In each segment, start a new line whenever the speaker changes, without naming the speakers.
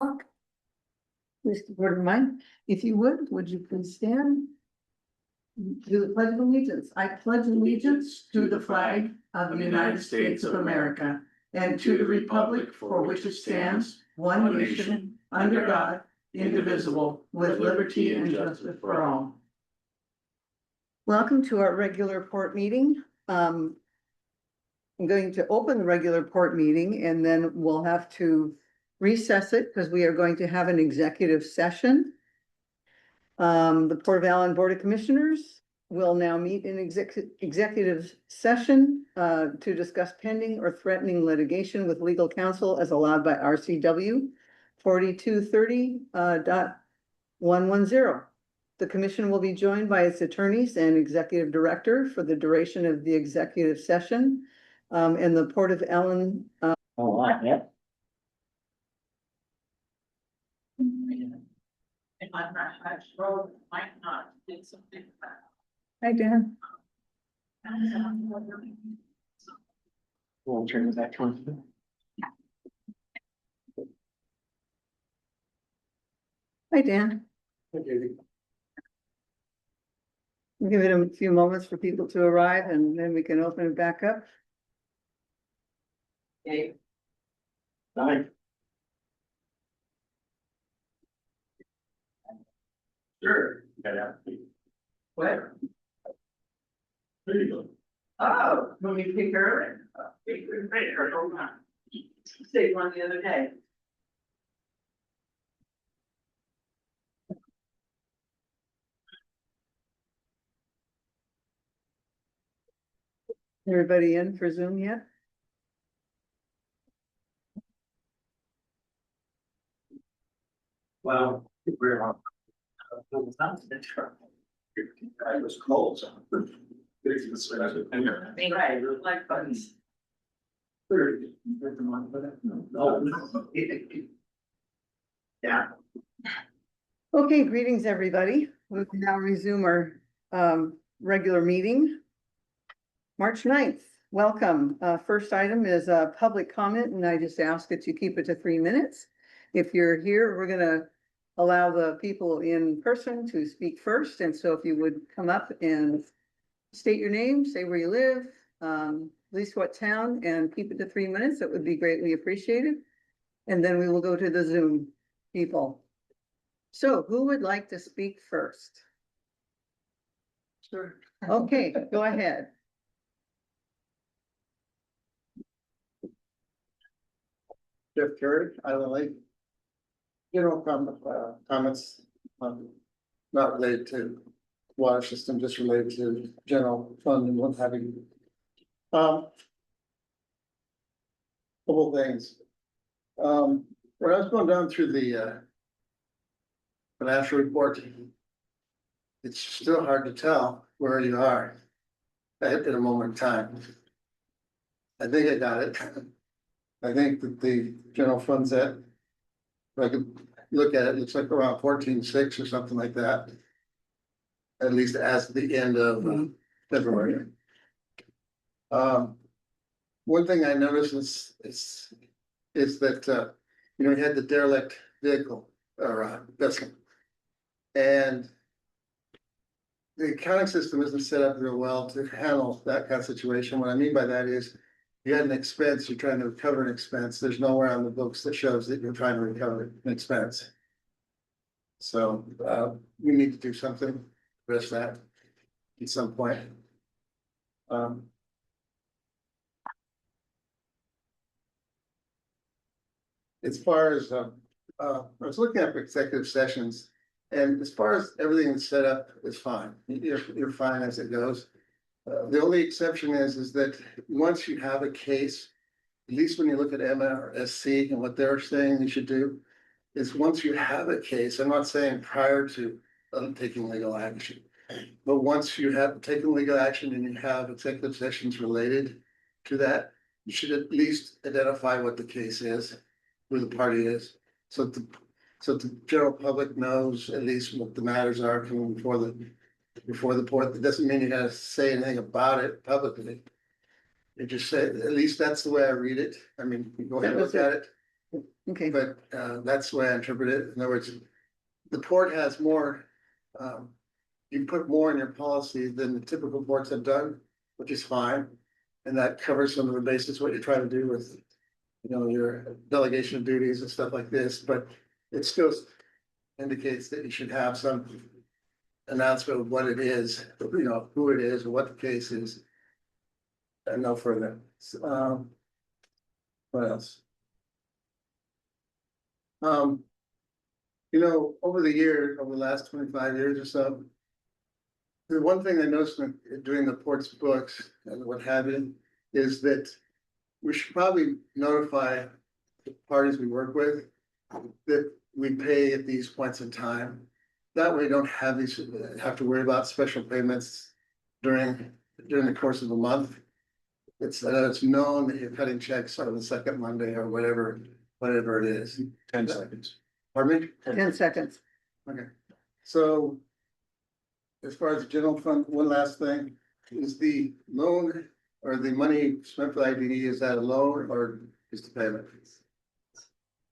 Mr. Board of Mine, if you would you please stand? Do the pledge of allegiance. I pledge allegiance to the flag of the United States of America and to the republic for which it stands, one nation, under God, indivisible, with liberty and justice for all. Welcome to our regular port meeting. I'm going to open the regular port meeting and then we'll have to recess it because we are going to have an executive session. The Port of Allyn Board of Commissioners will now meet in executive session to discuss pending or threatening litigation with legal counsel as allowed by RCW 4230.110. The commission will be joined by its attorneys and executive director for the duration of the executive session. And the Port of Allyn.
Yeah.
And I'm not, I road might not do something about.
Hi, Dan.
We'll turn it back towards you.
Hi, Dan. We'll give it a few moments for people to arrive and then we can open it back up.
Okay.
Bye.
Sure.
Yeah.
Where?
There you go.
Oh, when we pick her. Hold on. Saved one the other day.
Everybody in for Zoom yet?
Well, we're on.
I was cold, so. Right, like buttons.
Yeah.
Okay, greetings, everybody. We can now resume our regular meeting. March 9th, welcome. First item is a public comment, and I just ask that you keep it to 3 minutes. If you're here, we're gonna allow the people in person to speak first, and so if you would come up and state your name, say where you live, at least what town, and keep it to 3 minutes, that would be greatly appreciated. And then we will go to the Zoom people. So who would like to speak first?
Sure.
Okay, go ahead.
Jeff Carey, Island Lake. General comments, not related to water system, just related to general fund and what have you. Couple things. When I was going down through the financial report, it's still hard to tell where you are at a moment in time. I think I got it. I think that the general fund's at, if I could look at it, it looks like around 14.6 or something like that. At least as the end of February. One thing I noticed is that you know, we had the derelict vehicle or vessel. And the accounting system isn't set up real well to handle that kind of situation. What I mean by that is you had an expense, you're trying to recover an expense. There's nowhere on the books that shows that you're trying to recover an expense. So we need to do something, address that at some point. As far as I was looking at executive sessions, and as far as everything that's set up is fine. You're fine as it goes. The only exception is that once you have a case, at least when you look at Emma or SC and what they're saying you should do, is once you have a case, I'm not saying prior to taking legal action, but once you have taken legal action and you have executive sessions related to that, you should at least identify what the case is, who the party is, so the general public knows at least what the matters are coming before the port. That doesn't mean you gotta say anything about it publicly. You just say, at least that's the way I read it. I mean, you go ahead and look at it.
Okay,
but that's the way I interpret it. In other words, the port has more, you put more in your policy than the typical ports have done, which is fine. And that covers some of the basis, what you're trying to do with, you know, your delegation of duties and stuff like this, but it still indicates that you should have some announcement of what it is, you know, who it is, or what the case is. And no further. What else? You know, over the years, over the last 25 years or so, the one thing I noticed when doing the ports books and what have you, is that we should probably notify the parties we work with that we pay at these points in time. That way, we don't have have to worry about special payments during the course of a month. It's known that you're cutting checks on the second Monday or whatever it is.
10 seconds.
Pardon me?
10 seconds.
Okay, so. As far as the general fund, one last thing, is the loan or the money spent for the IDD, is that a loan or is the payment?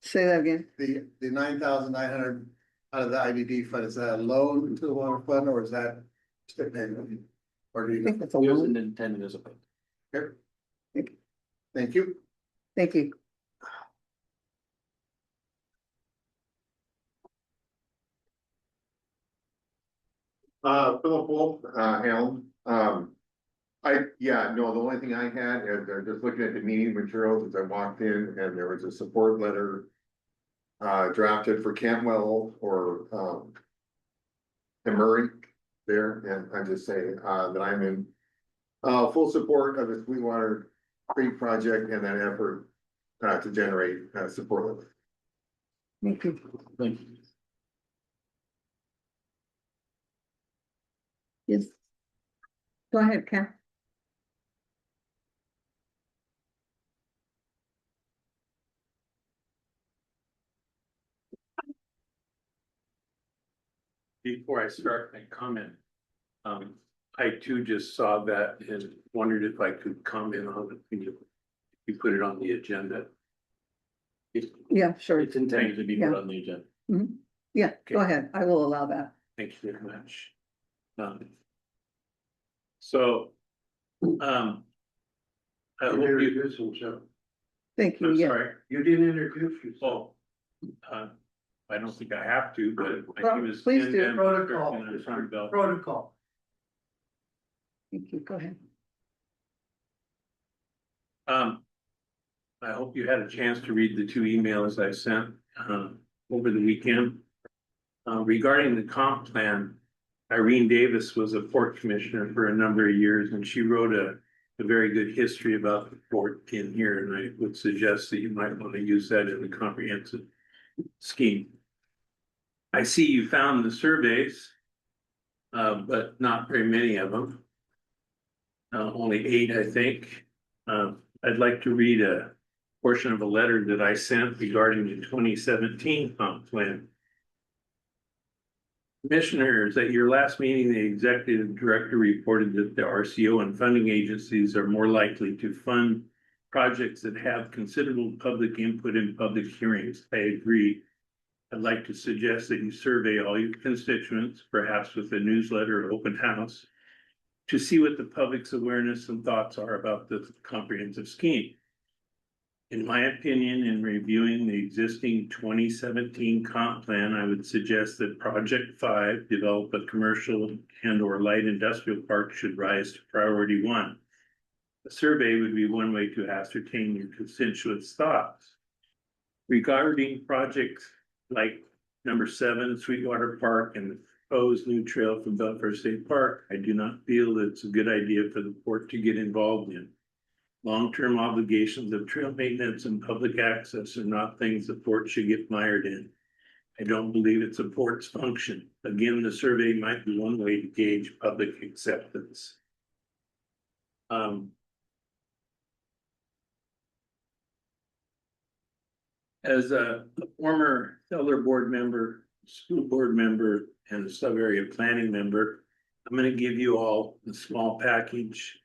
Say that again.
The 9,900 out of the IDD fund, is that a loan to the water fund or is that just a payment? Or do
I
you
think
know?
that's a
It was
loan.
intended as a payment.
Okay. Thank you.
Thank you.
Philip Wolf, Allyn. The only thing I had is just looking at the meeting materials as I walked in and there was a support letter. Drafted for Cantwell or Murray there, and I just say that I'm in. Full support of the Sweetwater Creek project and that effort to generate support letter.
Thank you.
Thank you.
Yes. Go ahead, Ken.
Before I start my comment, I too just saw that and wondered if I could comment on it. When you put it on the agenda.
Yeah, sure.
It's intended to be put on the agenda.
Yeah, go
Okay.
ahead. I will allow that.
Thank you very much. So, I hope you,
Introduce himself.
Thank you.
I'm
Yeah.
sorry,
You didn't introduce yourself.
I don't think I have to, but my
Well,
name is
please
Ken
do.
Van
Protocol.
Buskirk, and I'm from Bell.
Protocol.
Thank you. Go ahead.
I hope you had a chance to read the two emails I sent over the weekend. Regarding the comp plan, Irene Davis was a port commissioner for a number of years, and she wrote a very good history about the port in here, and I would suggest that you might want to use that in the comprehensive scheme. I see you found the surveys, but not very many of them. Only 8, I think. I'd like to read a portion of a letter that I sent regarding the 2017 comp plan. Commissioners, at your last meeting, the executive director reported that the RCO and funding agencies are more likely to fund projects that have considerable public input in public hearings. I agree. I'd like to suggest that you survey all your constituents, perhaps with a newsletter or open house, to see what the public's awareness and thoughts are about the comprehensive scheme. In my opinion, in reviewing the existing 2017 comp plan, I would suggest that Project 5, develop a commercial and or light industrial park, should rise to priority 1. A survey would be one way to ascertain your constituents' thoughts. Regarding projects like number 7, Sweetwater Park, and the proposed new trail from Belfair State Park, I do not feel that it's a good idea for the port to get involved in. Long-term obligations of trail maintenance and public access are not things the port should get mired in. I don't believe it's a port's function. Again, the survey might be one way to gauge public acceptance. As a former Elder Board member, school board member, and a sub-area planning member, I'm going to give you all a small package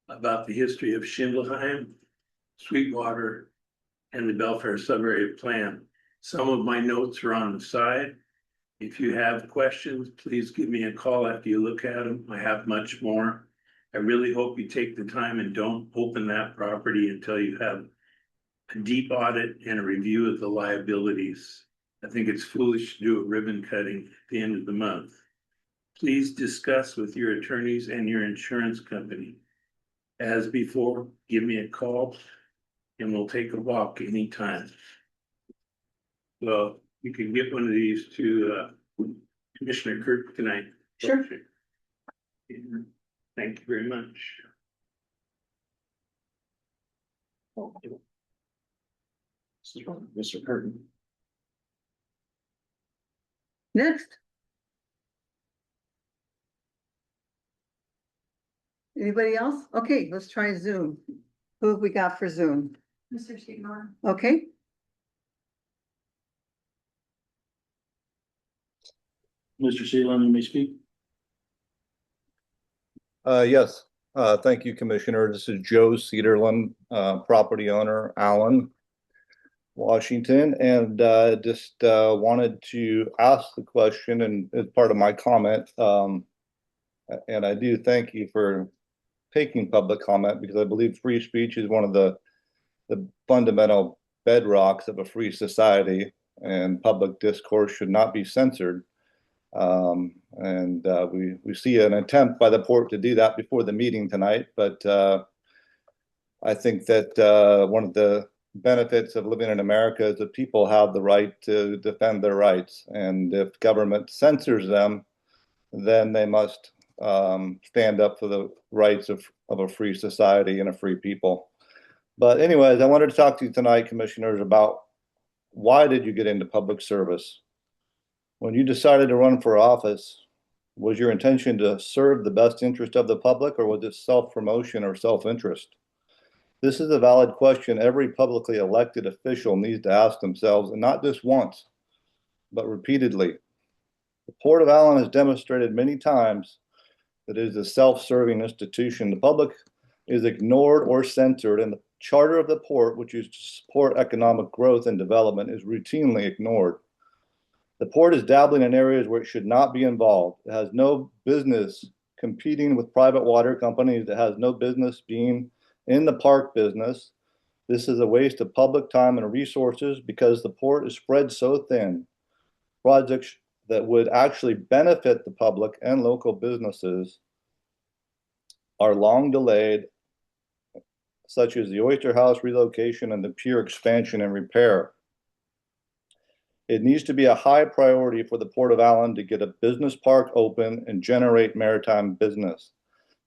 about the history of Schindlerheim, Sweetwater, and the Belfair Sub-Area Plan. Some of my notes are on the side. If you have questions, please give me a call after you look at them. I have much more. I really hope you take the time and don't open that property until you have a deep audit and a review of the liabilities. I think it's foolish to do a ribbon cutting at the end of the month. Please discuss with your attorneys and your insurance company. As before, give me a call and we'll take a walk anytime. Well, you can get one of these to Commissioner Kirk tonight.
Sure.
Thank you very much.
Mr. Curtin.
Next. Anybody else? Okay, let's try Zoom. Who have we got for Zoom?
Mr. Seymour.
Okay,
Mr. Seelan, you may speak.
Yes, thank you, Commissioner. This is Joe Cedarland, property owner, Allyn, Washington, and just wanted to ask the question and as part of my comment. And I do thank you for taking public comment because I believe free speech is one of the fundamental bedrocks of a free society, and public discourse should not be censored. We see an attempt by the port to do that before the meeting tonight, but I think that one of the benefits of living in America is that people have the right to defend their rights, and if government censors them, then they must stand up for the rights of a free society and a free people. But anyways, I wanted to talk to you tonight, commissioners, about why did you get into public service? When you decided to run for office, was your intention to serve the best interest of the public, or was it self-promotion or self-interest? This is a valid question every publicly elected official needs to ask themselves, and not just once, but repeatedly. The Port of Allyn has demonstrated many times that it is a self-serving institution. The public is ignored or censored, and the charter of the port, which is to support economic growth and development, is routinely ignored. The port is dabbling in areas where it should not be involved. It has no business competing with private water companies. It has no business being in the park business. This is a waste of public time and resources because the port is spread so thin. Projects that would actually benefit the public and local businesses are long delayed, such as the Oyster House relocation and the pier expansion and repair. It needs to be a high priority for the Port of Allyn to get a business park open and generate maritime business.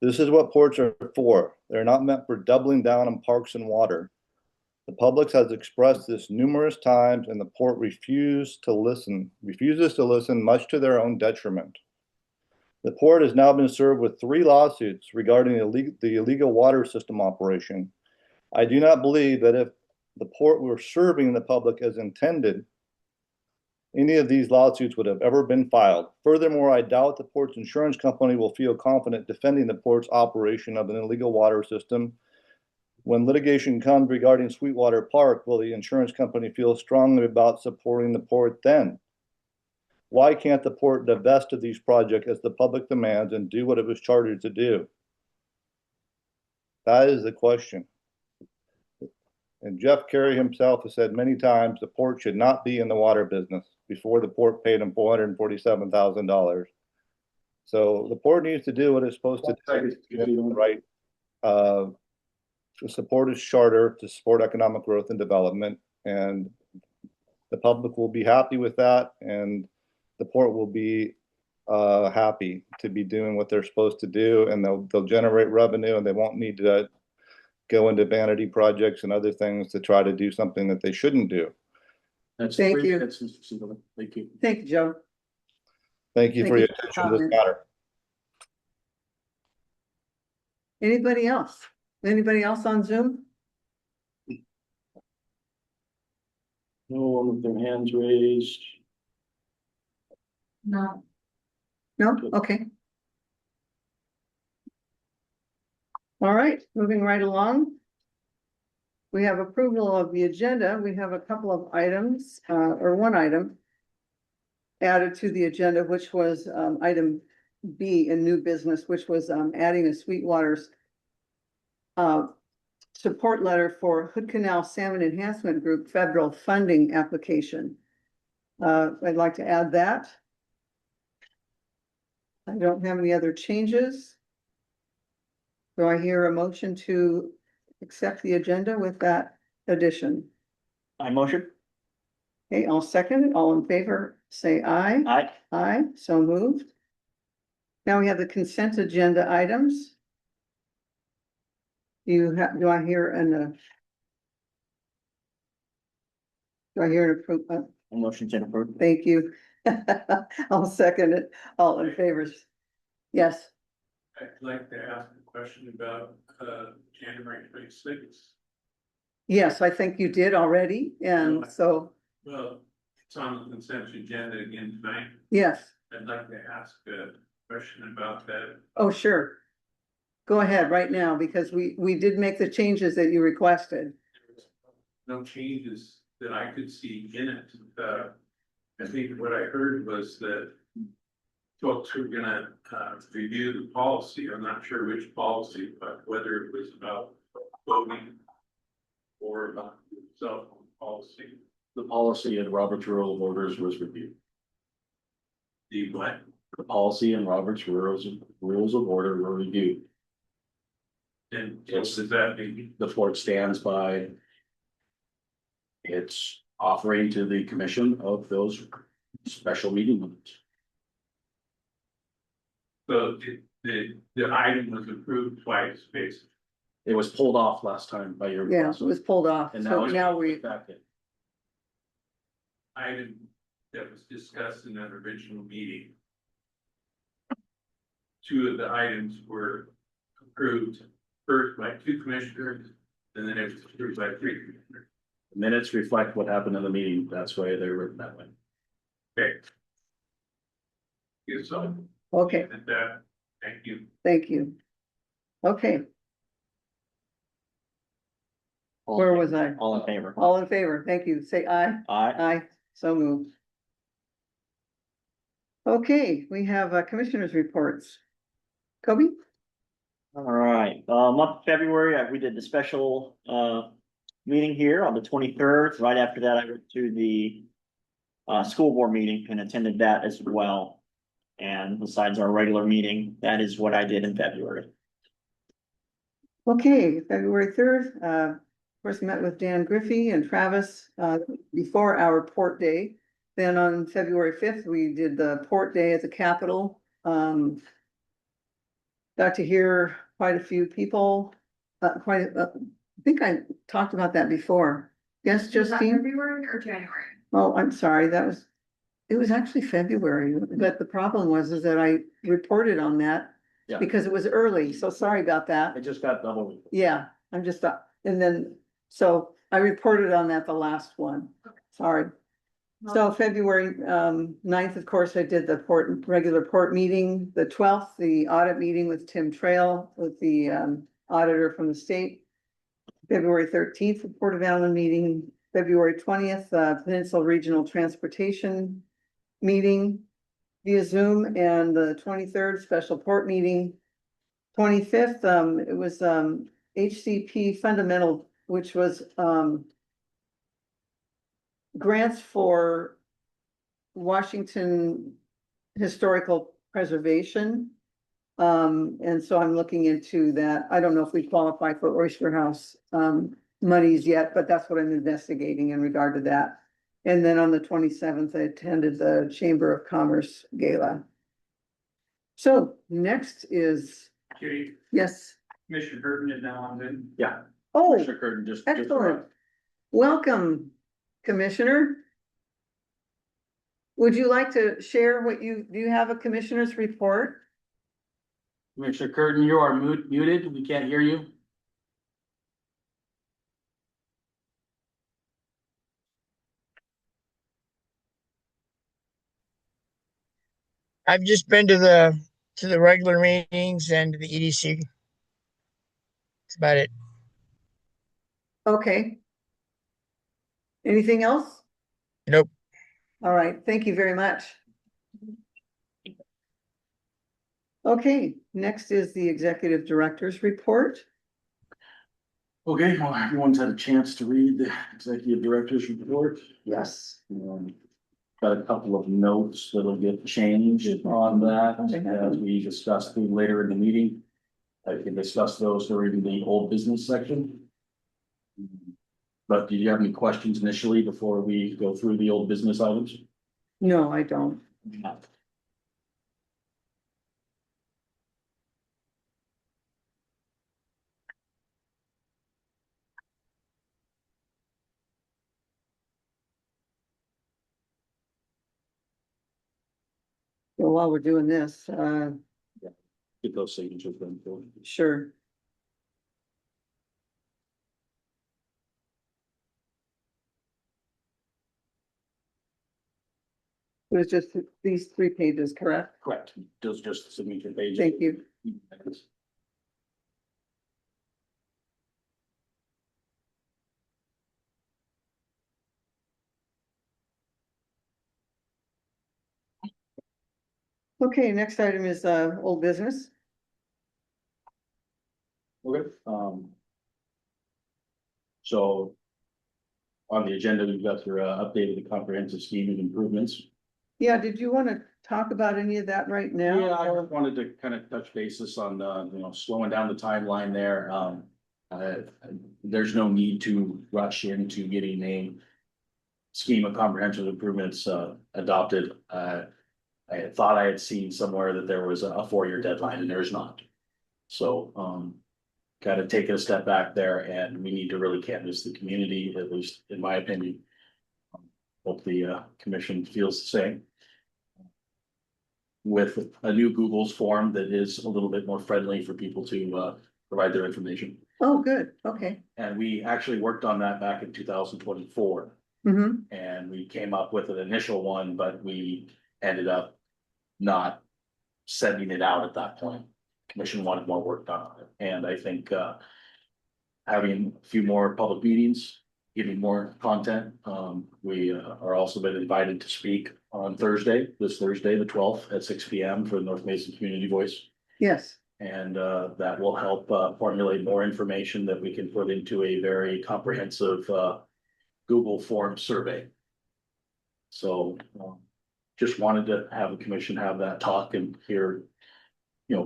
This is what ports are for. They're not meant for doubling down on parks and water. The public has expressed this numerous times, and the port refuses to listen, much to their own detriment. The port has now been served with 3 lawsuits regarding the illegal water system operation. I do not believe that if the port were serving the public as intended, any of these lawsuits would have ever been filed. Furthermore, I doubt the port's insurance company will feel confident defending the port's operation of an illegal water system. When litigation comes regarding Sweetwater Park, will the insurance company feel strongly about supporting the port then? Why can't the port divest of these projects as the public demands and do what it was chartered to do? That is the question. And Jeff Carey himself has said many times the port should not be in the water business before the port paid him $447,000. So the port needs to do what it's supposed to do, right? To support its charter, to support economic growth and development, and the public will be happy with that, and the port will be happy to be doing what they're supposed to do, and they'll generate revenue, and they won't need to go into vanity projects and other things to try to do something that they shouldn't do.
That's
Thank
3
you.
minutes, Mr. Seelan. Thank you.
thank you, Joe.
Thank you
Thank
for
you
your
for
attention to this
comment.
matter.
Anybody else? Anybody else on Zoom?
No one with their hands raised.
No.
No? Okay. All right, moving right along. we have approval of the agenda. We have a couple of items, or one item added to the agenda, which was, item B in new business, which was, adding a Sweetwater's support letter for Hood Canal Salmon Enhancement Group federal funding application. I'd like to add that. I don't have any other changes. Do I hear a motion to accept the agenda with that addition?
I motion.
Okay, I'll second it. All in favor, say aye.
Aye.
Aye, so moved. Now we have the consent agenda items. Do I hear do I hear an approve?
I motion to approve.
Thank you. I'll second it. All in favor? Yes,
I'd like to ask a question about, January 26th.
yes, I think you did already, and so,
Well, it's on the consent agenda again tonight.
yes.
I'd like to ask a question about that.
Oh, sure. Go ahead right now, because we did make the changes that you requested.
No changes that I could see in it. I think what I heard was that folks were gonna, review the policy. I'm not sure which policy, but whether it was about voting or about the cell phone policy.
The policy in Robert's Rule of Orders was reviewed.
The what?
The policy in Robert's Rules of Order were reviewed.
And what does that mean?
The board stands by its offering to the commission of those special meeting limits.
So the item was approved twice, basically.
It was pulled off last time by your.
Yeah, it was pulled off.
And
So now we,
back in.
Item that was discussed in that original meeting. Two of the items were approved first by 2 commissioners, and then it was approved by 3 commissioners.
The minutes reflect what happened in the meeting. That's why they're written that way.
Okay. Yes, so.
okay,
And that, thank you.
thank you. Okay, where was I?
All in favor?
All in favor, thank you. Say aye.
Aye.
Aye, so moved. Okay, we have commissioners' reports. Kobe?
All right, month of February, we did the special, meeting here on the 23rd. Right after that, I went to the, school board meeting and attended that as well. And besides our regular meeting, that is what I did in February.
Okay, February 3rd, of course, met with Dan Griffey and Travis, before our port day. Then on February 5th, we did the port day at the Capitol. Got to hear quite a few people, I think I talked about that before. Yes,
Was that
Justine?
February or January?
Oh, I'm sorry, it was actually February, but the problem was is that I reported on that
Yeah.
because it was early, so sorry about that.
It just got double.
Yeah, I'm just, and then, so I reported on that the last one, sorry. So February 9th, of course, I did the regular port meeting, the 12th, the audit meeting with Tim Trail, with the auditor from the state. February 13th, the Port of Allyn meeting, February 20th, Peninsula Regional Transportation meeting via Zoom, and the 23rd, special port meeting. 25th, it was HCP fundamental, which was grants for Washington historical preservation. And so I'm looking into that. I don't know if we qualify for Oyster House monies yet, but that's what I'm investigating in regard to that. And then on the 27th, I attended the Chamber of Commerce Gala. So next is,
Okay,
yes,
Commissioner Burton is now on then.
Yeah.
oh,
Commissioner Curtin just.
excellent. Welcome, Commissioner. Would you like to share do you have a commissioner's report?
Commissioner Curtin, you are muted. We can't hear you.
I've just been to the regular meetings and to the EDC. That's about it.
Okay. Anything else?
Nope.
All right, thank you very much. Okay, next is the executive director's report.
Okay, well, everyone's had a chance to read the executive director's report.
Yes.
Got a couple of notes that'll get changed on that as we discuss later in the meeting. I can discuss those during the old business section. But do you have any questions initially before we go through the old business items?
No, I don't. So while we're doing this,
Get those signatures done.
sure. It was just these 3 pages, correct?
Correct, those just the signature pages.
Thank you. Okay, next item is old business.
Okay, so on the agenda, we've got your updated comprehensive scheme of improvements.
Yeah, did you want to talk about any of that right now?
Yeah, I wanted to kind of touch basis on, slowing down the timeline there. There's no need to rush into getting a scheme of comprehensive improvements, adopted. I had thought I had seen somewhere that there was a 4-year deadline and there's not. So, kind of taking a step back there and we need to really canvass the community, at least in my opinion. Hope the commission feels the same. With a new Google's form that is a little bit more friendly for people to provide their information.
Oh, good, okay.
And we actually worked on that back in 2024.
Mm-hmm.
And we came up with an initial one, but we ended up not sending it out at that point. Commission wanted more work done on it, and I think having a few more public meetings, giving more content. We are also been invited to speak on this Thursday, the 12th at 6 p.m. for the North Mason Community Voice.
Yes.
And that will help formulate more information that we can put into a very comprehensive Google form survey. So just wanted to have the commission have that talk and hear,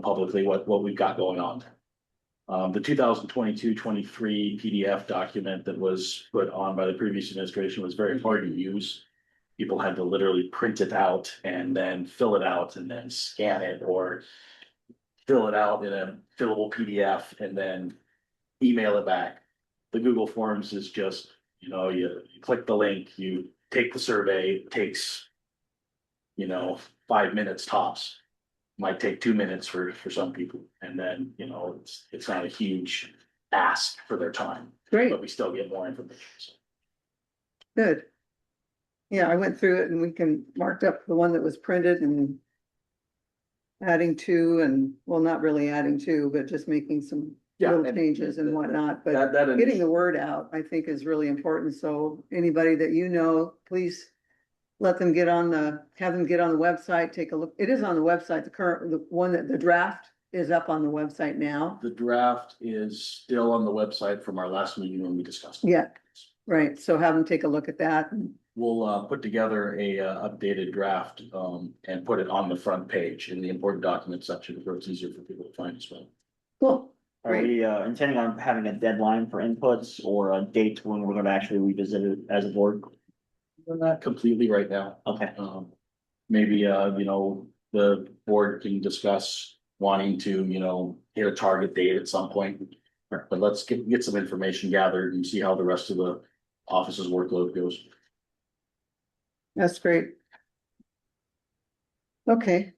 publicly what we've got going on. The 2022-23 PDF document that was put on by the previous administration was very hard to use. People had to literally print it out and then fill it out and then scan it or fill it out in a fillable PDF and then email it back. The Google Forms is just, you click the link, you take the survey, it takes, 5 minutes tops. Might take 2 minutes for some people, and then, it's not a huge ask for their time,
Great,
but we still get more information. So.
good. Yeah, I went through it and we can marked up the one that was printed and adding to, and well, not really adding to, but just making some little changes and whatnot, but getting the word out, I think, is really important. So anybody that please let them have them get on the website, take a look. It is on the website, the draft is up on the website now.
The draft is still on the website from our last meeting when we discussed it.
Yeah, right. So have them take a look at that.
We'll put together a updated draft and put it on the front page in the important documents section where it's easier for people to find as well.
Cool.
Are we intending on having a deadline for inputs or a date when we're gonna actually revisit it as a board?
We're not completely right now.
Okay.
Maybe, the board can discuss wanting to, hit a target date at some point. But let's get some information gathered and see how the rest of the office's workload goes.
That's great. Okay.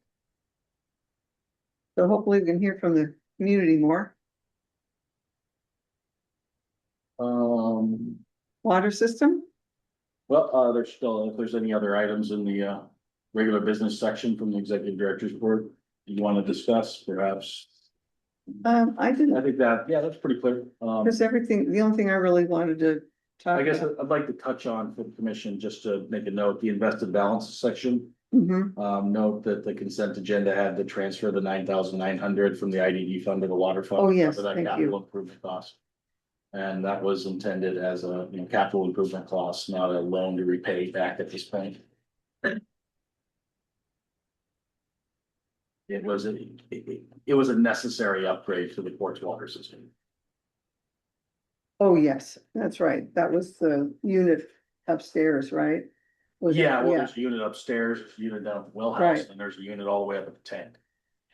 So hopefully we can hear from the community more. Water system?
Well, there's still, if there's any other items in the regular business section from the executive director's report you want to discuss, perhaps
I
I
didn't,
think that, yeah, that's pretty clear.
because everything, the only thing I really wanted to talk
I guess
about.
I'd like to touch on for the commission, just to make a note, the invested balance section.
Mhm.
Note that the consent agenda had to transfer the 9,900 from the IDD fund to the water fund.
Oh, yes,
for that
thank you.
capital improvement cost. And that was intended as a, capital improvement cost, not a loan to repay back at this point. It was a necessary upgrade to the port's water system.
Oh, yes, that's right. That was the unit upstairs, right? Was that-
Yeah, well, there's a unit upstairs, there's a unit down at the well house,
Right.
and there's a unit all the way up at the tank.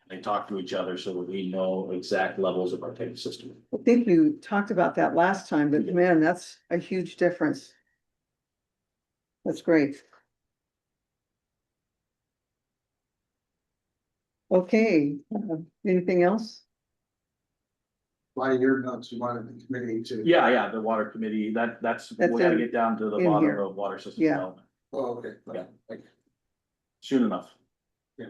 They talk to each other so that we know exact levels of our tank system.
I think you talked about that last time, but man, that's a huge difference. That's great. Okay, anything else?
Why your notes, you wanted the committee to.
Yeah, the water committee, that's, we
That's
gotta
in-
get down to the
in
bottom
here.
of water system
Yeah.
development,
Oh, okay.
Yeah.
Thank you.
soon enough.
Yeah.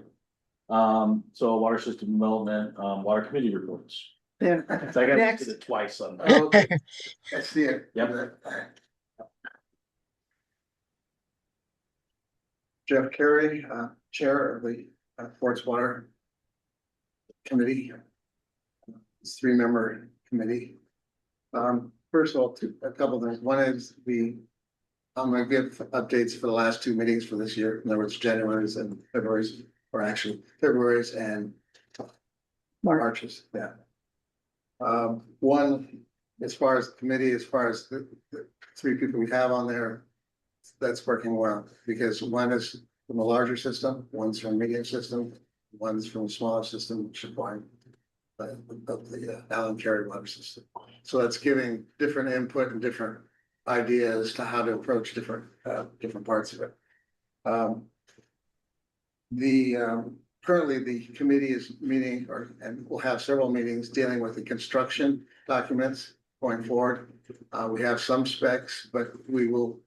So water system development, water committee reports.
Yeah.
So I got
Next.
it twice on that.
Oh, okay. I see it.
Yep.
Jeff Carey, Chair of the Forts Water Committee. It's a 3-member committee. First of all, a couple of things. One is I'm gonna give updates for the last 2 meetings for this year. In other words, January's and February's, or actually February's and March's, yeah. One, as far as the committee, as far as the 3 people we have on there, that's working well, because one is from a larger system, one's from a medium system, one's from a smaller system, which is one of the Allyn Carey water system. So that's giving different input and different ideas to how to approach different parts of it. Currently, the committee is meeting, and we'll have several meetings dealing with the construction documents going forward. We have some specs, but we will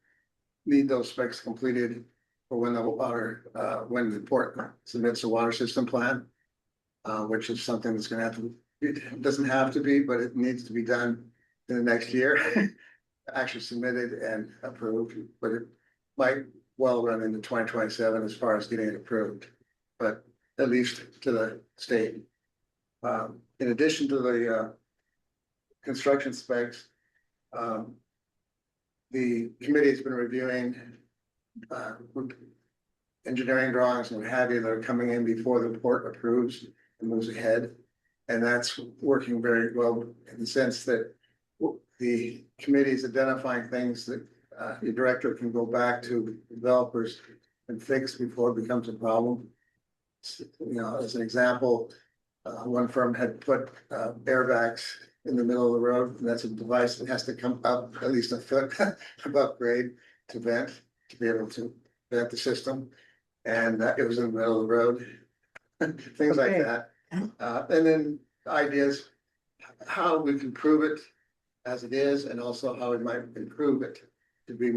need those specs completed for when when the port submits a water system plan, which is something that's gonna have to, it doesn't have to be, but it needs to be done in the next year. Actually submitted and approved, but it might well run into 2027 as far as getting it approved, but at least to the state. In addition to the construction specs, the committee has been reviewing engineering drawings and what have you that are coming in before the port approves and moves ahead. And that's working very well in the sense that the committee is identifying things that your director can go back to developers and fix before it becomes a problem. As an example, one firm had put airbags in the middle of the road, and that's a device that has to come up at least a foot above grade to vent, to be able to vent the system. And it was in the middle of the road, things like
Okay.
that. And then ideas, how we can prove it as it is, and also how we might improve it to be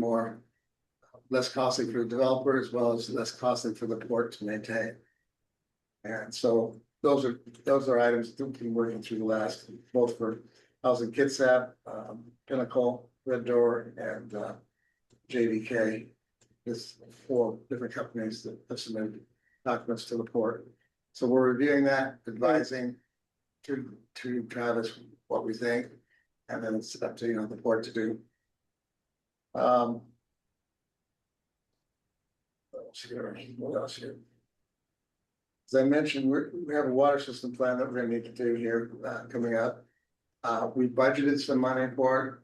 less costly for the developer, as well as less costly for the port to maintain. And so those are items that we've been working through the last, both for Housing Kitsap, Pinnacle, Red Door, and JVK. There's 4 different companies that have submitted documents to the port. So we're reviewing that, advising to Travis what we think, and then it's up to the port to do. What else here? As I mentioned, we have a water system plan that we're gonna need to do here coming up. We budgeted some money for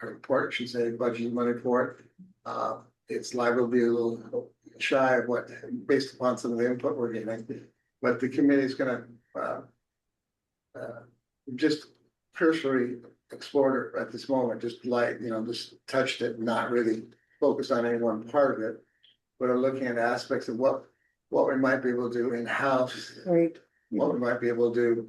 it, or port should say budgeted money for it. It's liable to be a little shy of what, based upon some of the input we're getting, but the committee is gonna just cursory explored it at this moment, just just touched it, not really focused on any one part of it. But are looking at aspects of what we might be able to do in-house,
Right.
what we might be able to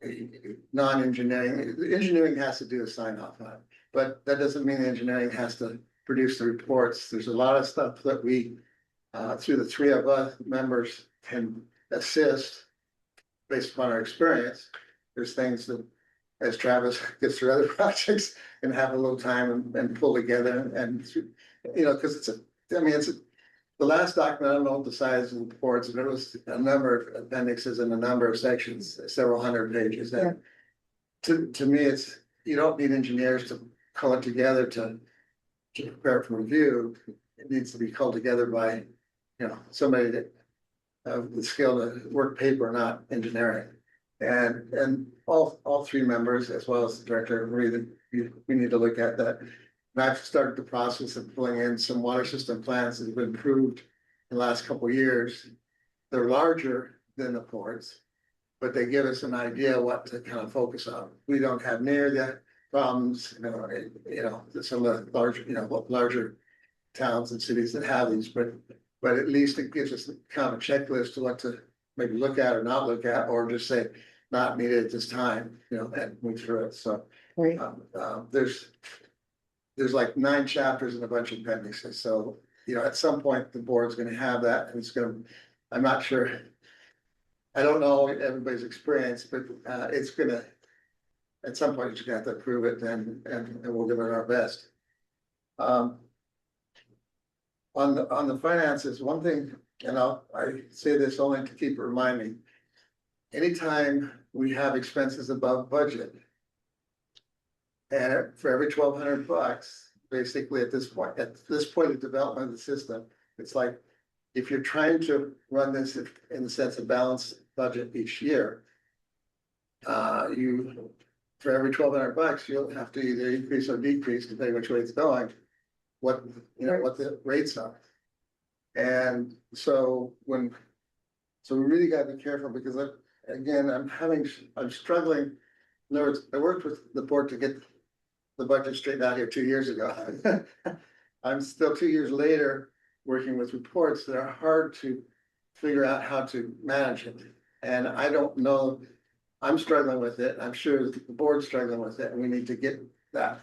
do. Non-engineering, the engineering has to do the sign off on it, but that doesn't mean the engineering has to produce the reports. There's a lot of stuff that we, through the 3 of us members, can assist based upon our experience, there's things that. As Travis gets through other projects and have a little time and pull together and, you know, cause the last document, I don't know the size of the reports, but it was a number of appendixes and a number of sections, several hundred pages. And to me, you don't need engineers to call it together to prepare for review. It needs to be called together by, you know, somebody that have the skill to work paper, not engineering. And all three members, as well as the director, agree that we need to look at that. And I've started the process of pulling in some water system plans that have been approved in the last couple of years. They're larger than the ports, but they give us an idea what to kind of focus on. We don't have near the problems, some of the larger towns and cities that have these, but at least it gives us kind of a checklist to what to maybe look at or not look at, or just say, not needed at this time, and move through it. So
Right.
There's like 9 chapters and a bunch of appendices. So, at some point the board's gonna have that and I'm not sure. I don't know everybody's experience, but it's gonna, at some point you're gonna have to approve it and we'll give it our best. On the finances, one thing, and I say this only to keep it reminding. Anytime we have expenses above budget. And for every $1,200, basically at this point of development of the system, it's like, if you're trying to run this in the sense of balanced budget each year. For every $1,200, you'll have to either increase or decrease, depending which way it's going. What the rates are. And so we really gotta be careful because I'm struggling. In other words, I worked with the board to get the budget straightened out here 2 years ago. I'm still 2 years later, working with reports that are hard to figure out how to manage it. And I don't know, I'm struggling with it. I'm sure the board's struggling with it, and we need to get that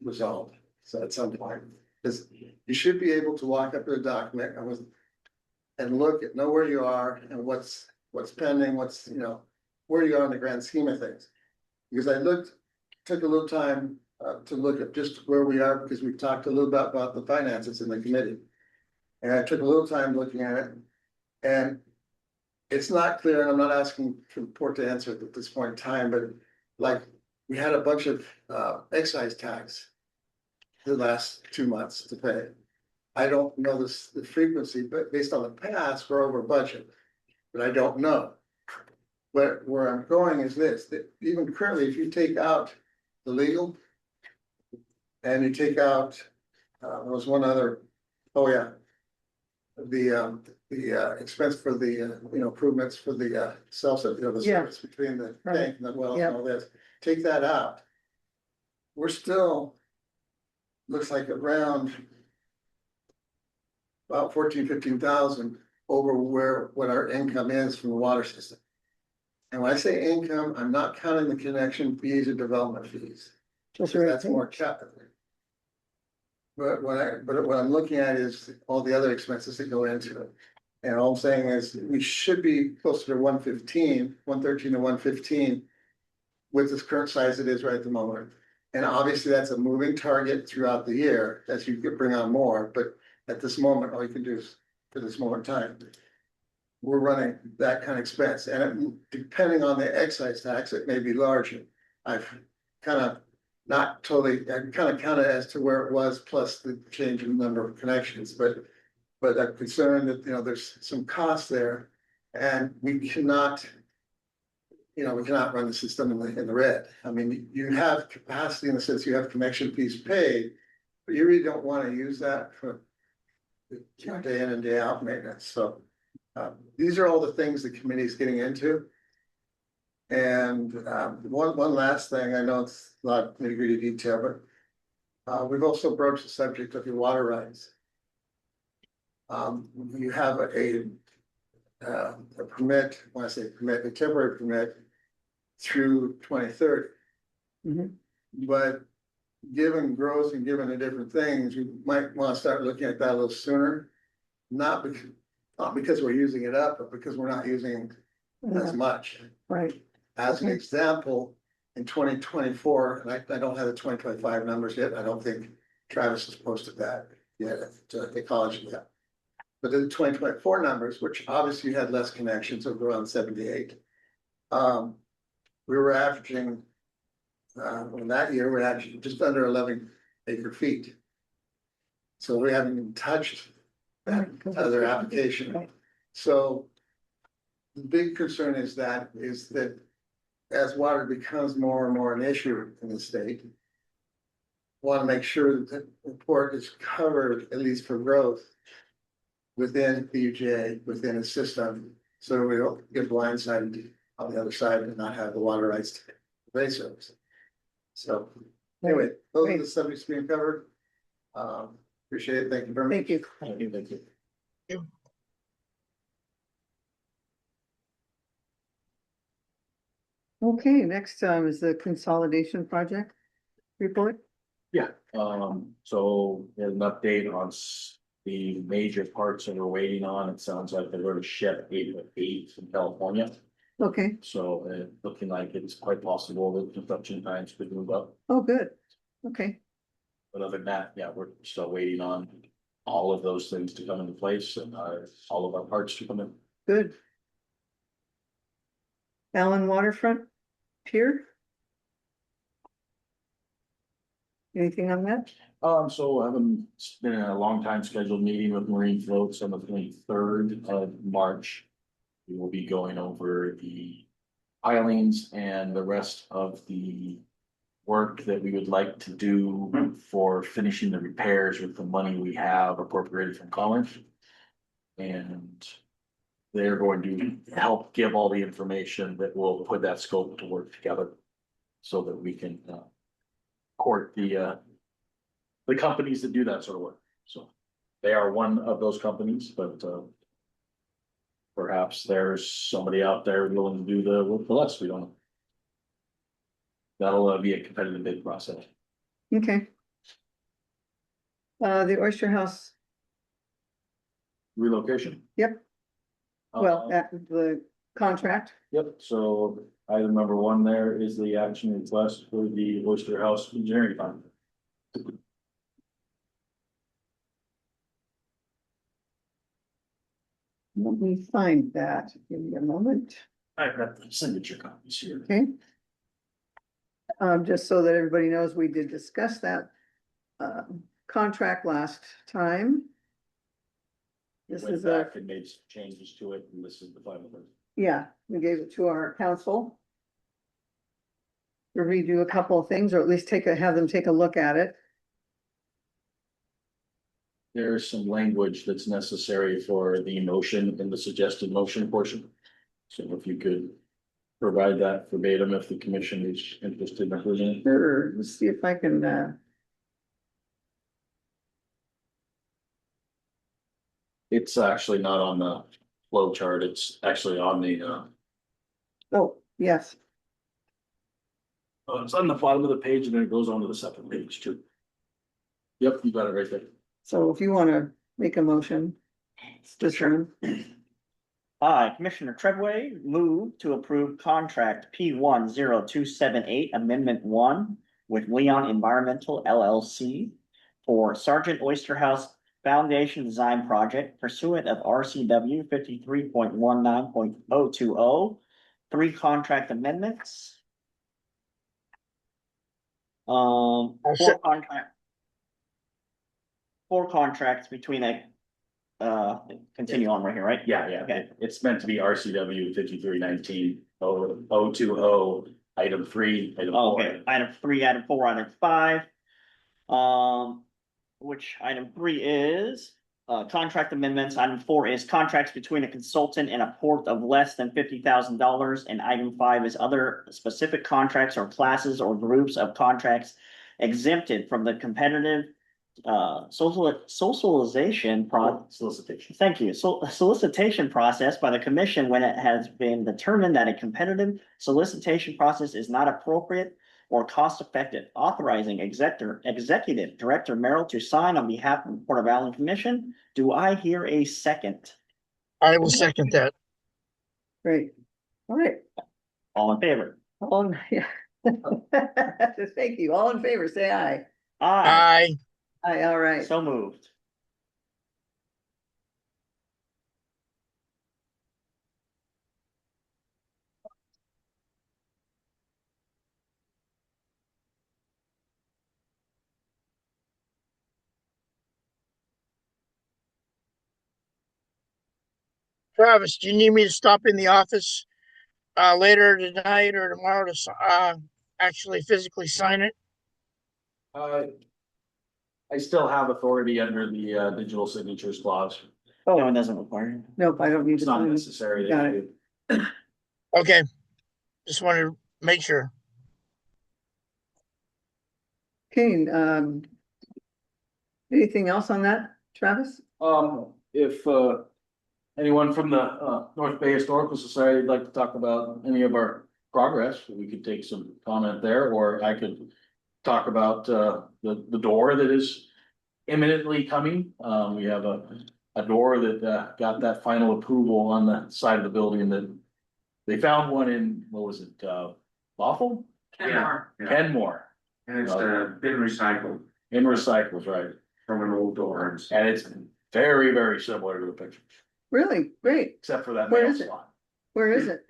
resolved. So at some point, because you should be able to walk up to a document and know where you are and what's pending, where you are in the grand scheme of things. Because took a little time to look at just where we are, because we've talked a little bit about the finances in the committee. And I took a little time looking at it, and it's not clear, and I'm not asking for the report to answer it at this point in time, but like, we had a bunch of excise tax the last 2 months to pay. I don't know the frequency, but based on the past, we're over budget, but I don't know. But where I'm going is this, that even currently, if you take out the legal and you take out, there was one other, the expense for the, improvements for the the service between the tank and the well and all this, take that out. We're still, looks like around about 15,000 over what our income is from the water system. And when I say income, I'm not counting the connection fees or development fees. That's more capital. But what I'm looking at is all the other expenses that go into it. And all I'm saying is we should be closer to 113 to 115 with this current size it is right at the moment. And obviously that's a moving target throughout the year as you bring on more, but at this moment, all you can do is for this moment in time. We're running that kind of expense, and depending on the excise tax, it may be larger. I've kind of counted as to where it was, plus the change in the number of connections, but I'm concerned that, there's some costs there, and we cannot run the system in the red. I mean, you have capacity in the sense you have connection fees paid, but you really don't want to use that for day in and day out maintenance. So these are all the things the committee is getting into. And one last thing, I know it's not nitty-gritty detail, but we've also broached the subject of your water rights. You have a permit, when I say permit, a temporary permit through 2030. But given growth and given the different things, we might want to start looking at that a little sooner. Not because we're using it up, but because we're not using as much.
Right,
As an
Okay.
example, in 2024, and I don't have the 2025 numbers yet, I don't think Travis has posted that yet to ecology yet. But in the 2024 numbers, which obviously had less connections of around 78. We were averaging, in that year, we're actually just under 11 acre feet. So we haven't even touched that other application.
Right.
So the big concern is that as water becomes more and more an issue in the state, want to make sure that the port is covered, at least for growth, within PUJ, within a system, so we don't get blindsided on the other side and not have the water rights to bay service. So anyway, those are the subjects being covered. Appreciate it. Thank you very much.
thank you.
Thank you, thank you.
Okay, next is the consolidation project report.
Yeah, so an update on the major parts that we're waiting on. It sounds like they're going to ship 8 from California.
Okay,
So looking like it's quite possible that construction times could move up.
oh, good. Okay,
But other than that, yeah, we're still waiting on all of those things to come into place and all of our parts to come in.
good. Allyn Waterfront Pier? Anything on that?
So I haven't, it's been a long time scheduled meeting with Marine Floats on the 23rd of March. We will be going over the pilings and the rest of the work that we would like to do for finishing the repairs with the money we have appropriated from Commerce. And they're going to help give all the information that will put that scope to work together so that we can court the companies that do that sort of work. So they are one of those companies, but perhaps there's somebody out there willing to do the work for us. We don't know. That'll be a competitive bid process.
Okay. The Oyster House,
Relocation.
yep, well,
Uh,
the contract,
Yep, so item number 1 there is the action request for the Oyster House Engineering Fund.
let me find that, give me a moment,
I've got the signature copies here.
okay? Just so that everybody knows, we did discuss that contract last time. This
Went
is
back and made some changes to it, and this is the final version.
yeah, we gave it to our council. To redo a couple of things, or at least have them take a look at it.
There's some language that's necessary for the motion in the suggested motion portion. So if you could provide that verbatim if the commission is interested in including it.
Sure, let's see if I can,
It's actually not on the flow chart, it's actually on the
oh, yes,
it's on the bottom of the page and then it goes on to the second page too. Yep, you got it right there.
so if you wanna make a motion. This one,
I, Commissioner Treadway, move to approve contract P 10278 Amendment 1 with Leon Environmental LLC for Sergeant Oyster House Foundation Design Project pursuant of RCW 53.19.020. 3 contract amendments.
I'll
4
se-
contract. 4 contracts between continue on right here, right?
Yeah,
Okay.
it's meant to be RCW 5319.020, item 3, item 4.
Oh, okay, item 3, item 4, item 5. Which item 3 is, contract amendments. Item 4 is contracts between a consultant and a port of less than $50,000. And item 5 is other specific contracts or classes or groups of contracts exempted from the competitive socialization
Solicitation.
Thank you. So solicitation process by the commission when it has been determined that a competitive solicitation process is not appropriate or cost effective, authorizing executive director Merrill to sign on behalf of the Port of Allyn Commission. Do I hear a second?
I will second that.
great, All right,
All in favor?
all, yeah. Thank you. All in favor, say aye.
Aye,
Aye, all right.
so moved.
Travis, do you need me to stop in the office later tonight or tomorrow to actually physically sign it?
I still have authority under the digital signatures clause.
No,
Oh,
it doesn't require.
nope, I don't need
It's
to
not
sign it.
necessary.
Got
that
it.
you
Okay, just wanted to make sure.
Okay, anything else on that, Travis?
If anyone from the North Bay Historical Society would like to talk about any of our progress, we could take some comment there, or I could talk about the door that is imminently coming. We have a door that got that final approval on the side of the building that they found one in, what was it, Lawful?
Kenmore.
Kenmore,
And it's been recycled
in recycles, right?
from an old door.
And it's very, very similar to the picture,
Really? Great.
except for that
Where
mail
is it?
slot.
Where is it?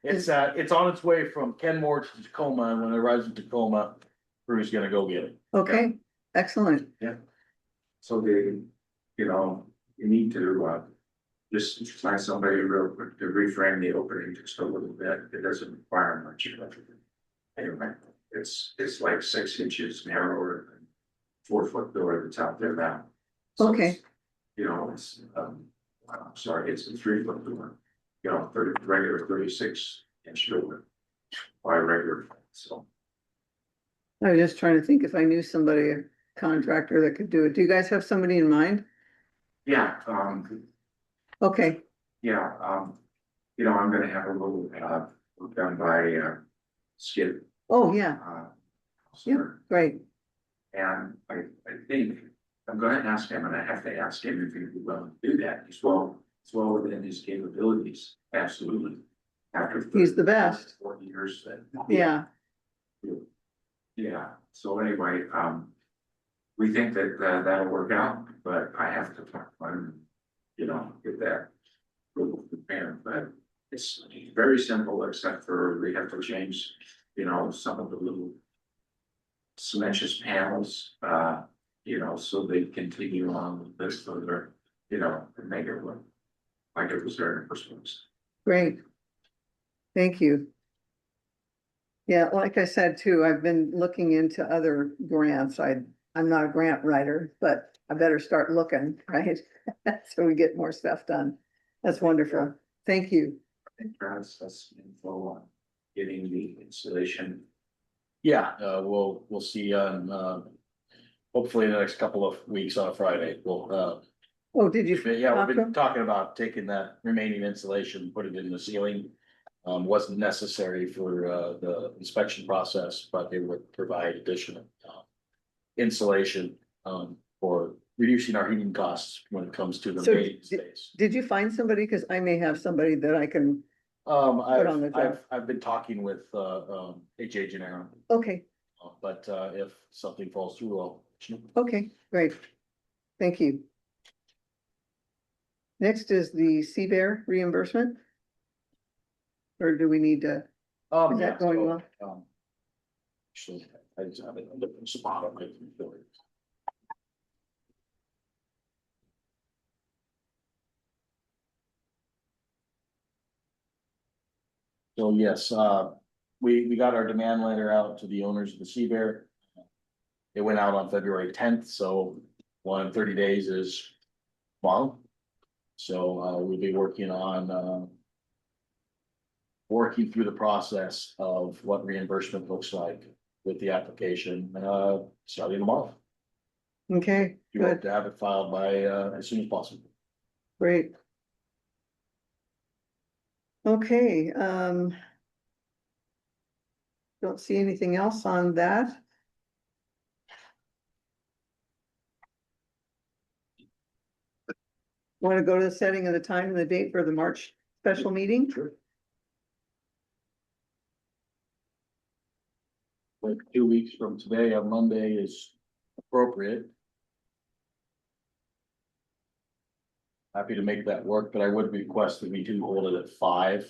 It's on its way from Kenmore to Tacoma, and when it arrives in Tacoma, crew's gonna go get it.
Okay, excellent.
So they, you need to, just find somebody real quick to reframe the opening just a little bit. It doesn't require much. Anyway, it's like 6 inches narrower than 4-foot door that's out there now. So
Okay.
it's, it's, I'm sorry, it's a 3-foot door. regular 36-inch door by regular, so.
I was just trying to think if I knew somebody, a contractor that could do it. Do you guys have somebody in mind?
Yeah,
Okay,
I'm gonna have a little, work done by, Skip.
oh, yeah, yeah,
Sir.
great.
And I think, I'm gonna ask him, and I have to ask him if he'd be willing to do that, he's well within his capabilities, absolutely. After
He's the best.
40 years that.
Yeah,
Yeah, so anyway, we think that that'll work out, but I have to talk to him, get that. Prepared, but it's very simple, except for we have to change, some of the little. Cementous panels, so they continue on with this further, and make it look. Like it was there in the first place.
great. Thank you. Yeah, like I said too, I've been looking into other grants. I'm not a grant writer, but I better start looking, right? So we get more stuff done. That's wonderful. Thank you.
That's info on getting the installation.
Yeah, we'll see on, hopefully in the next couple of weeks on a Friday, we'll,
Oh, did you?
yeah,
talk
we've
to
been
him?
talking about taking that remaining insulation, put it in the ceiling. Wasn't necessary for, the inspection process, but it would provide additional, insulation, for reducing our heating costs when it comes to the
So
main space.
Did you find somebody? Cause I may have somebody that I can, Put on the job.
I've been talking with, H.A. Gennaro,
okay,
but, if something falls through, I'll.
okay, great. Thank you. Next is the CBER reimbursement. Or do we need to, Is that going well?
Actually, I just have it in a different spot on my computer. So yes, we got our demand letter out to the owners of the CBER. It went out on February 10th, so 130 days is tomorrow. So we'll be working on working through the process of what reimbursement looks like with the application starting tomorrow.
okay,
You hope
good,
to have it filed by as soon as possible.
great. Okay, don't see anything else on that. Want to go to the setting of the time and the date for the March special meeting?
Sure. Like 2 weeks from today on Monday is appropriate. Happy to make that work, but I would request that we do hold it at 5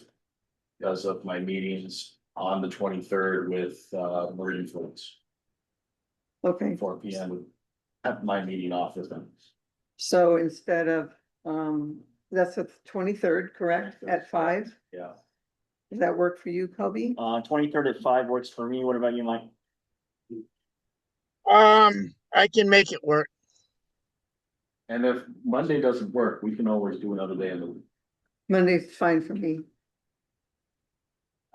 because of my meetings on the 23rd with Marine Fleets.
Okay,
4 p.m. Have my meeting off with them.
so instead of, that's the 23rd, correct, at 5?
Yeah.
Does that work for you, Kobe?
23rd at 5 works for me. What about you, Mike?
I can make it work.
And if Monday doesn't work, we can always do another day in the week.
Monday's fine for me.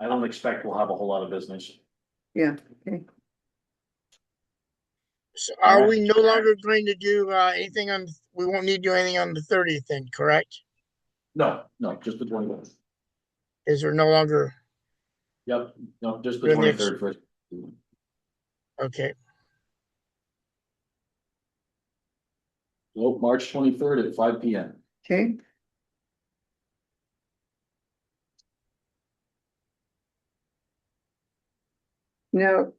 I don't expect we'll have a whole lot of business.
Yeah, okay.
So are we no longer going to do, anything on, we won't need to do anything on the 30th then, correct?
No, just the 21st.
Is there no longer,
Yep, no, just the
Then the ex-
23rd first.
okay,
Well, March 23rd at 5 p.m.
Okay. Now,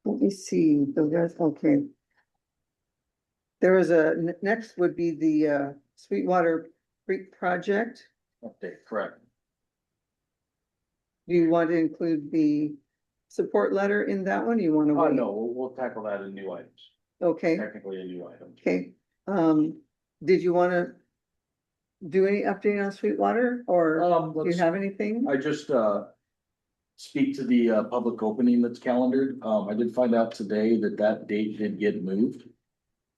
let me see, so that's okay. There was next would be the Sweetwater Creek project.
Update, correct.
Do you want to include the support letter in that one? You want to wait?
No, we'll tackle that in new items,
Okay,
technically a new item.
okay. Did you want to do any update on Sweetwater or do you have anything?
I just speak to the public opening that's calendared. I did find out today that that date did get moved.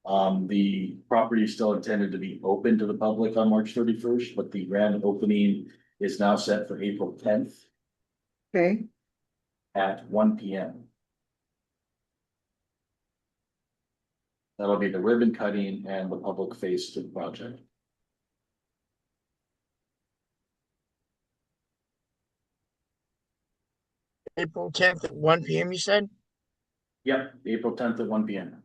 The property is still intended to be open to the public on March 31st, but the grand opening is now set for April 10th
Okay,
at 1 p.m. That'll be the ribbon cutting and the public face to the project.
April 10th at 1 PM, you said?
Yep, April 10th at 1 p.m.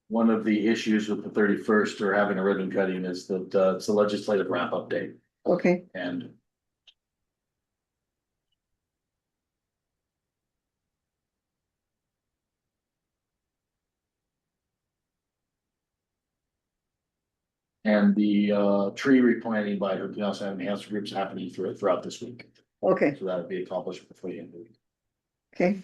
One of the issues with the 31st or having a ribbon cutting is that it's a legislative wrap up day
okay,
and the tree replanting by the House Enhanced Groups happening throughout this week.
okay,
So that'll be accomplished before the end of the week.
okay.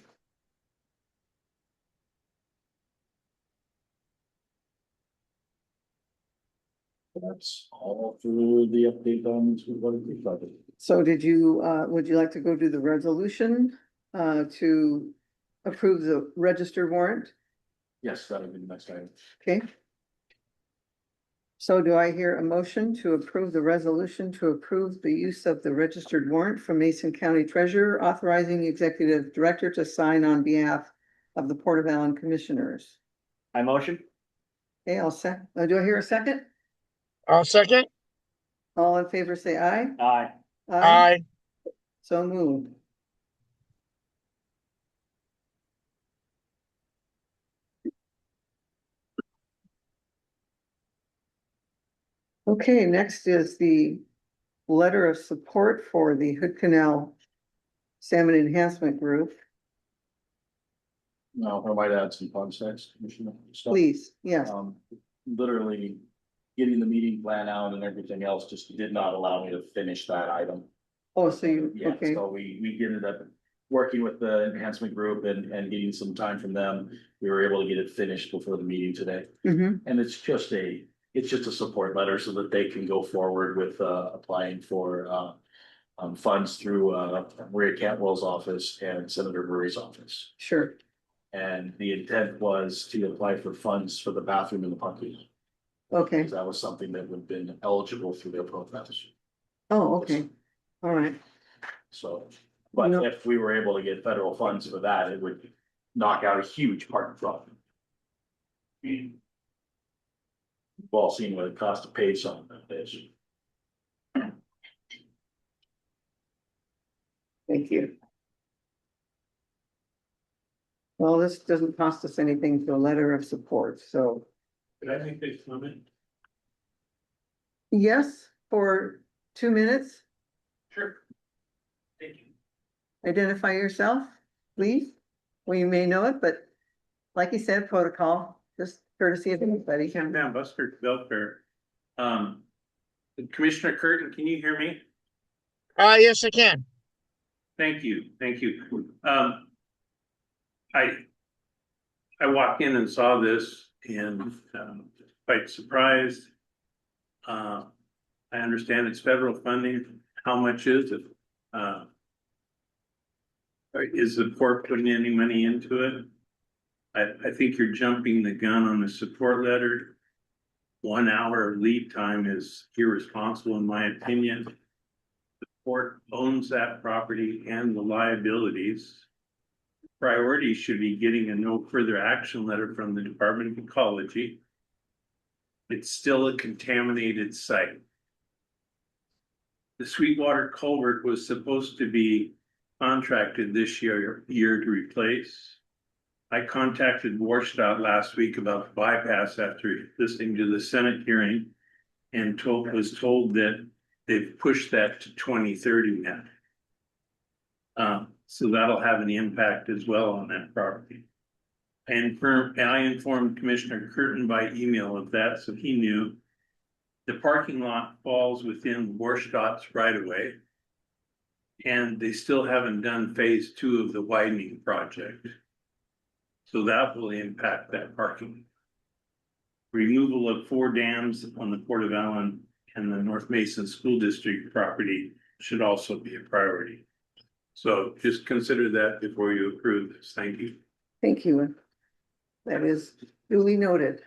That's all through the update on Sweetwater Creek project.
So did you, would you like to go to the resolution, to approve the registered warrant?
Yes, that'll be the next item.
Okay. So do I hear a motion to approve the resolution to approve the use of the registered warrant from Mason County Treasurer authorizing the executive director to sign on behalf of the Port of Allen Commissioners?
I motion.
Okay, do I hear a second?
I'll second.
All in favor, say aye.
Aye.
Aye.
So moved. Okay, next is the letter of support for the Hood Canal Salmon Enhancement Group.
Now, I might add some context, Commissioner. stuff.
Please, yes,
Literally getting the meeting plan out and everything else just did not allow me to finish that item.
oh, so you,
Yeah,
okay,
so we ended up working with the enhancement group and getting some time from them. We were able to get it finished before the meeting today. And it's just a support letter so that they can go forward with applying for funds through Maria Cantwell's office and Senator Murray's office.
sure,
And the intent was to apply for funds for the bathroom in the parking lot.
okay,
Because that was something that would have been eligible through their programs.
oh, okay, all right,
So, but
No.
if we were able to get federal funds for that, it would knock out a huge parking problem. We've all seen what it costs to pay something like this.
thank you. Well, this doesn't cost us anything for a letter of support, so
Could I make this comment?
yes, for 2 minutes.
Sure. Thank you.
identify yourself, please. Well, you may know it, but like you said, protocol, just courtesy of anybody.
Ken Van Busker, Belfair. Commissioner Curtin, can you hear me?
Yes, I can.
Thank you, thank you. I walked in and saw this and quite surprised. I understand it's federal funding. How much is it? Is the port putting any money into it? I think you're jumping the gun on the support letter. 1 hour lead time is irresponsible, in my opinion. The port owns that property and the liabilities. Priority should be getting a no further action letter from the Department of Ecology. It's still a contaminated site. The Sweetwater culvert was supposed to be contracted this year to replace. I contacted Warstadt last week about the bypass after listening to the Senate hearing and was told that they've pushed that to 2030 now. So that'll have an impact as well on that property. And I informed Commissioner Curtin by email of that, so he knew. The parking lot falls within Warstadt's right of way. And they still haven't done phase 2 of the widening project. So that will impact that parking. Removal of 4 dams on the Port of Allyn and the North Mason School District property should also be a priority. So just consider that before you approve this. Thank you.
Thank you. That is duly noted.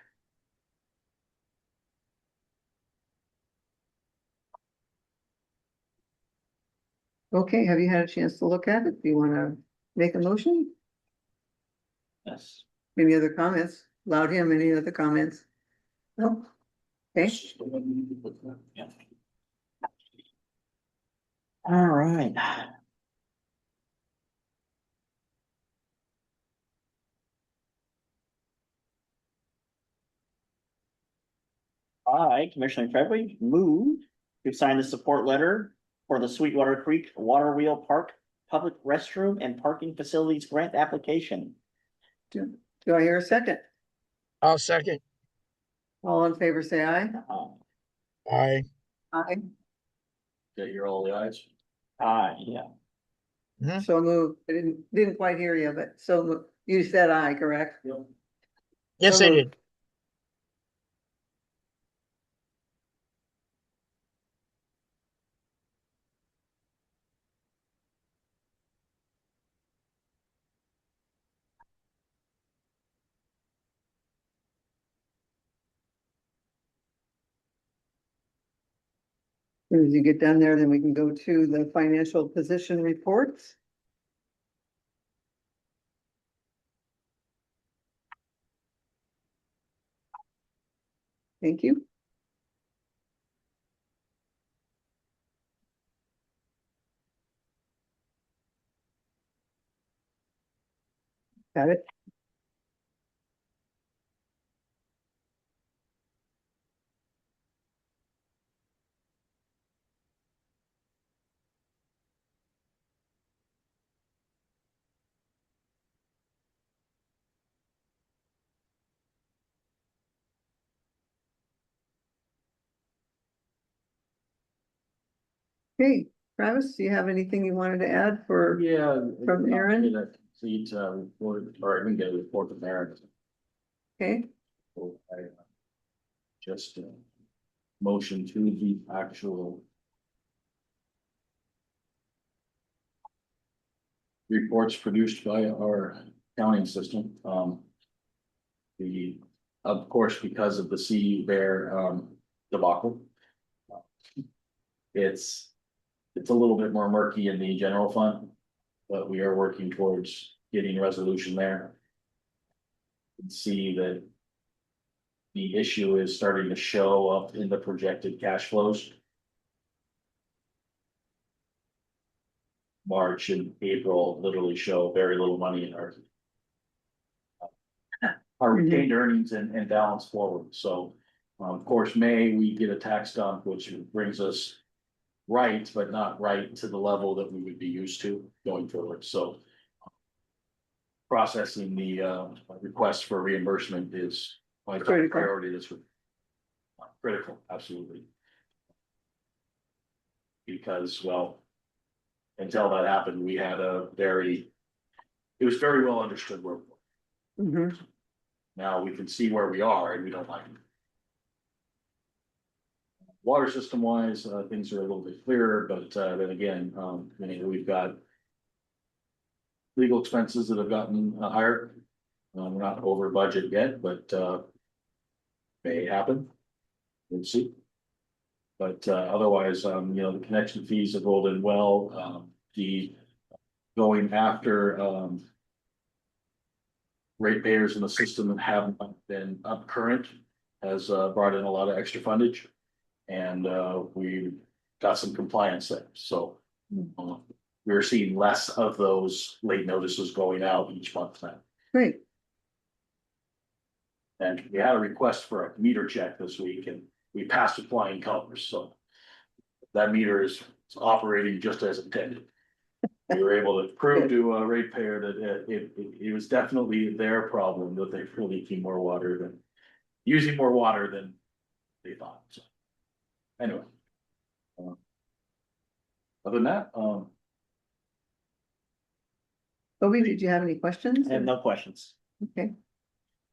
Okay, have you had a chance to look at it? Do you want to make a motion?
Yes.
Any other comments? Loud him, any other comments? No? Okay,
Yeah. All right. I, Commissioner Trevely, move to sign the support letter for the Sweetwater Creek Water Wheel Park Public Restroom and Parking Facilities Grant Application.
do I hear a second?
I'll second.
All in favor, say aye.
Aye.
Aye.
Get your all the eyes.
Yeah.
So moved. I didn't quite hear you, but you said aye, correct?
Yes,
So
I
moved.
did.
As soon as you get done there, then we can go to the financial position reports. Thank you. Got it. Okay, Travis, do you have anything you wanted to add for?
Yeah.
From Aaron?
Get a complete report, or I can get a report from Aaron.
Okay,
So I just motion to the actual reports produced by our accounting system. Of course, because of the Sea Bear debacle. It's a little bit more murky in the general fund, but we are working towards getting resolution there. And see that the issue is starting to show up in the projected cash flows. March and April literally show very little money in our retained earnings and balance forward. So, of course, May, we get a tax dump, which brings us right, but not right to the level that we would be used to going forward, so. Processing the request for reimbursement is my top
Critical.
priority this week. Critical, absolutely. Because, well, until that happened, we had it was very well understood where we were.
Mhm.
Now we can see where we are and we don't like it. Water system wise, things are a little bit clearer, but then again, we've got legal expenses that have gotten higher. We're not over budget yet, but may happen. We'll see. But otherwise, the connection fees have rolled in well. The going after ratepayers in the system that haven't been up current has brought in a lot of extra fundage. And we got some compliance there, so we're seeing less of those late notices going out each month now.
Great.
And we had a request for a meter check this week and we passed with flying colors, so that meter is operating just as intended. We were able to prove to a ratepayer that it was definitely their problem that they're leaking more water than using more water than they thought. So anyway, other than that,
Bobby, did you have any questions?
I have no questions.
Okay.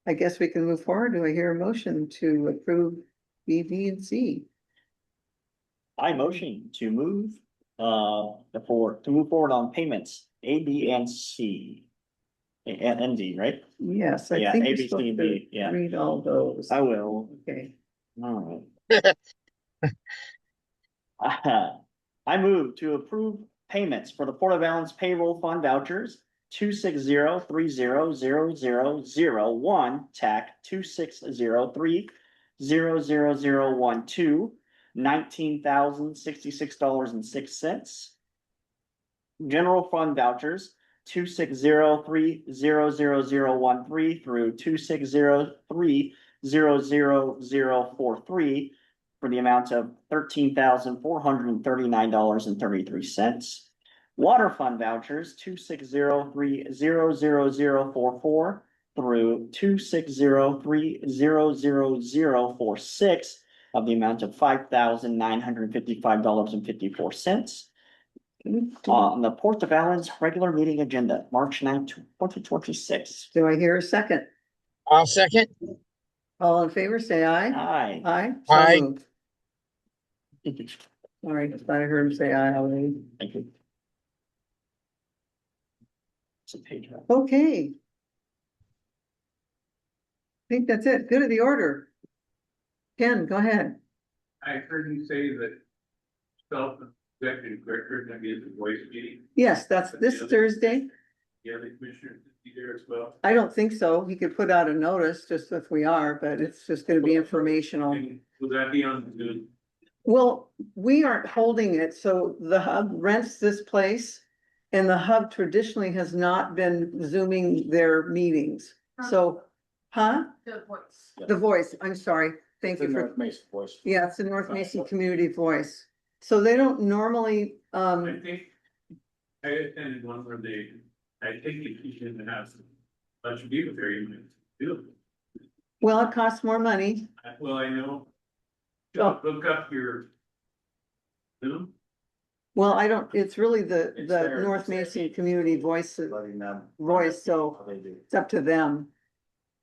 I guess we can move forward. Do I hear a motion to approve B, B, and C?
I motion to move, to move forward on payments, A, B, and C. And D, right?
Yes, I
Yeah,
think
A,
you're
B, C,
supposed
and
to
D, yeah.
read all those.
I will.
Okay.
All right. I move to approve payments for the Port of Allen's payroll fund vouchers 260300001, TAC 260300012, $19,066.06. General fund vouchers 260300013 through 260300043 for the amount of $13,439.33. Water fund vouchers 260300044 through 260300046 of the amount of $5,955.54. On the Port of Allen's regular meeting agenda, March 9th, 2026.
Do I hear a second?
I'll second.
All in favor, say aye.
Aye.
Aye.
Aye.
So moved. All right, I thought I heard him say aye already.
Thank you. It's a page. Right?
Okay. I think that's it. Good of the order. Ken, go ahead.
I heard you say that self-executive director is gonna be at the voice meeting.
Yes, that's this Thursday.
The other commissioners will be there as well.
I don't think so. He could put out a notice just if we are, but it's just gonna be informational.
And will that be on Zoom?
Well, we aren't holding it, so the hub rents this place. And the hub traditionally has not been zooming their meetings, so, huh?
The voice.
The Voice, I'm sorry, thank
it's
you
a
for,
North Mason voice.
yeah, it's the North Mason Community Voice. So they don't normally,
I think I attended one where I think you shouldn't have a bunch of people there, you might do
well, it costs more money.
it. Well, I know.
Oh.
Look up your Zoom.
Well, I don't, it's really the
It's their-
North Mason Community Voice,
Letting them.
so
How they do.
it's up to them.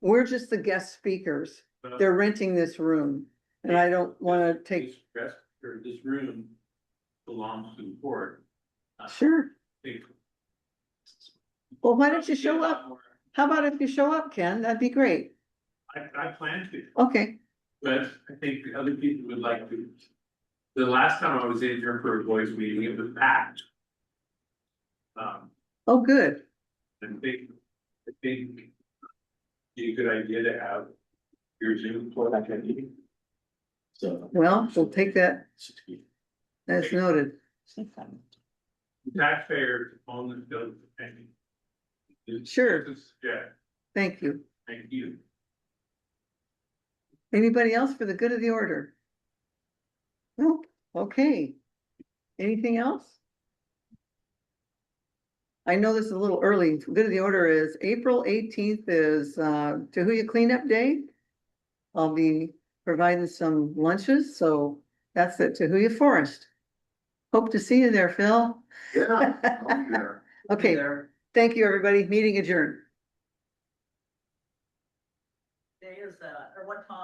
We're just the guest speakers. They're renting this room, and I don't wanna take,
This room belongs to the board.
sure.
Think-
Well, why don't you show up? How about if you show up, Ken? That'd be great.
I plan to,
Okay,
but I think other people would like to. The last time I was in here for a voice meeting, it was packed.
oh, good.
I think it'd be a good idea to have your Zoom for that kind of meeting.
So.
Well, we'll take that
60.
as noted.
Taxpayers own this building.
Sure.
Yeah,
Thank you.
thank you.
Anybody else for the good of the order? No, okay. Anything else? I know this is a little early. Good of the order is April 18th is Tahuya Cleanup Day. I'll be providing some lunches, so that's at Tahuya Forest. Hope to see you there, Phil.
Yeah, I'll be there.
Okay, thank you, everybody. Meeting adjourned.
Day is, or what time?